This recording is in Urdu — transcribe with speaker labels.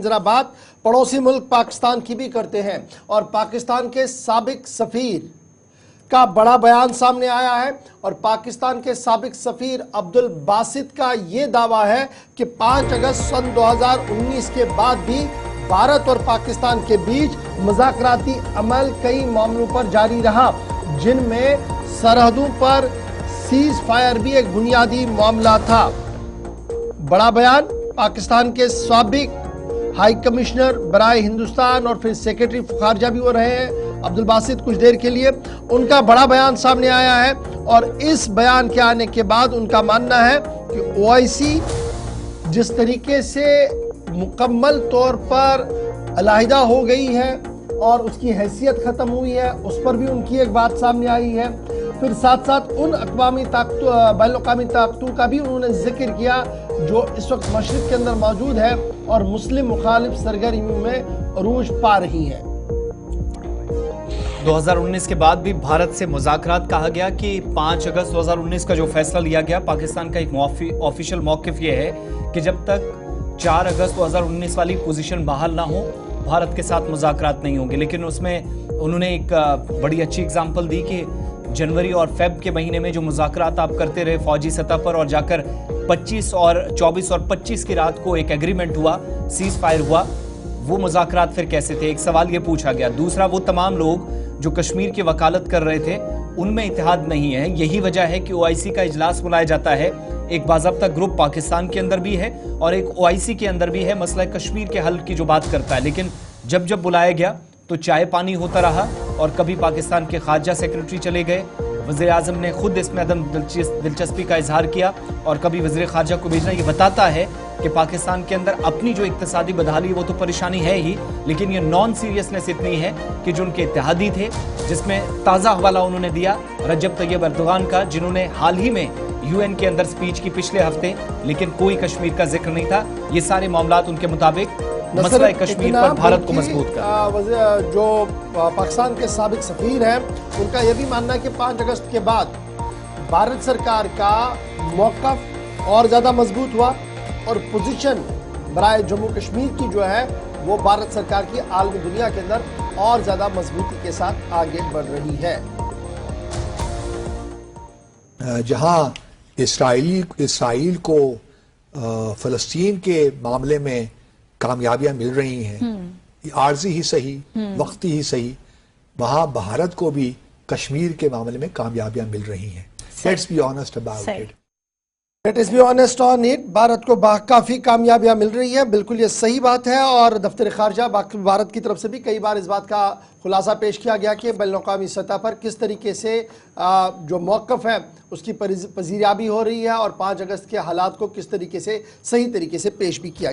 Speaker 1: ذرا بات پڑوسی ملک پاکستان کی بھی کرتے ہیں اور پاکستان کے سابق سفیر کا بڑا بیان سامنے آیا ہے اور پاکستان کے سابق سفیر عبدالباسط کا یہ دعویٰ ہے کہ 5 اگست سن 2019 کے بعد بھی بھارت اور پاکستان کے بیچ مذاکراتی عمل کئی معاملوں پر جاری رہا، جن میں سرحدوں پر سیز فائر بھی ایک بنیادی معاملہ تھا۔ بڑا بیان پاکستان کے سابق ہائی کمشنر برائے ہندوستان اور پھر سیکرٹری خارجہ بھی ہو رہے ہیں عبدالباسط کچھ دیر کے لیے، ان کا بڑا بیان سامنے آیا ہے اور اس بیان کے آنے کے بعد ان کا ماننا ہے کہ OIC جس طریقے سے مکمل طور پر علیحدہ ہو گئی ہے اور اس کی حیثیت ختم ہوئی ہے، اس پر بھی ان کی ایک بات سامنے آئی ہے۔ پھر ساتھ ساتھ ان بین الاقوامی طاقتوں کا بھی انہوں نے ذکر کیا جو اس وقت مشرق کے اندر موجود ہے اور مسلم مخالف سرگرمیوں میں عروج پا رہی ہیں۔
Speaker 2: 2019 کے بعد بھی بھارت سے مذاکرات کہا گیا کہ 5 اگست 2019 کا جو فیصلہ لیا گیا، پاکستان کا ایک آفیشل موقف یہ ہے کہ جب تک 4 اگست 2019 والی پوزیشن بحال نہ ہو بھارت کے ساتھ مذاکرات نہیں ہوں گے، لیکن اس میں انہوں نے ایک بڑی اچھی اگزامپل دی کہ جنوری اور فیب کے مہینے میں جو مذاکرات آپ کرتے رہے فوجی سطح پر اور جا کر 24 اور 25 کی رات کو ایک ایگریمنٹ ہوا، سیز فائر ہوا، وہ مذاکرات پھر کیسے تھے؟ ایک سوال یہ پوچھا گیا۔ دوسرا، وہ تمام لوگ جو کشمیر کی وکالت کر رہے تھے ان میں اتحاد نہیں ہے، یہی وجہ ہے کہ OIC کا اجلاس بلایا جاتا ہے، ایک باضابطہ گروپ پاکستان کے اندر بھی ہے اور ایک OIC کے اندر بھی ہے، مسئلہ کشمیر کے حل کی جو بات کرتا ہے، لیکن جب بلایا گیا تو چائے پانی ہوتا رہا اور کبھی پاکستان کے خارجہ سیکرٹری چلے گئے، وزیر اعظم نے خود اس میں عدم دلچسپی کا اظہار کیا اور کبھی وزیر خارجہ کو بھیجنا۔ یہ بتاتا ہے کہ پاکستان کے اندر اپنی جو اقتصادی بدحالی وہ تو پریشانی ہے ہی، لیکن یہ نان سیریسنس اتنی ہے کہ جو ان کے اتحادی تھے، جس میں تازہ حوالہ انہوں نے دیا رجب طیب اردوغان کا، جنہوں نے حال ہی میں UN کے اندر سپیچ کی پچھلے ہفتے، لیکن کوئی کشمیر کا ذکر نہیں تھا۔ یہ سارے معاملات ان کے مطابق مسئلہ کشمیر پر بھارت کو مضبوط کر۔
Speaker 1: جو پاکستان کے سابق سفیر ہیں ان کا یہ بھی ماننا ہے کہ 5 اگست کے بعد بھارت سرکار کا موقف اور زیادہ مضبوط ہوا اور پوزیشن برائے جموں کشمیر کی جو ہے وہ بھارت سرکار کی عالمی دنیا کے اندر اور زیادہ مضبوطی کے ساتھ آگے بڑھ رہی ہے۔
Speaker 3: جہاں اسرائیل کو فلسطین کے معاملے میں کامیابیاں مل رہی ہیں، عارضی ہی صحیح، وقتی ہی صحیح، وہاں بھارت کو بھی کشمیر کے معاملے میں کامیابیاں مل رہی ہیں۔ Let's be honest about it.
Speaker 1: Let's be honest on it. Bharat کو کافی کامیابیاں مل رہی ہیں، بالکل یہ صحیح بات ہے اور دفتر خارجہ بھارت کی طرف سے بھی کئی بار اس بات کا خلاصہ پیش کیا گیا کہ بین الاقوامی سطح پر کس طریقے سے جو موقف ہے اس کی پذیریابی ہو رہی ہے اور 5 اگست کے حالات کو کس طریقے سے صحیح طریقے سے پیش بھی کیا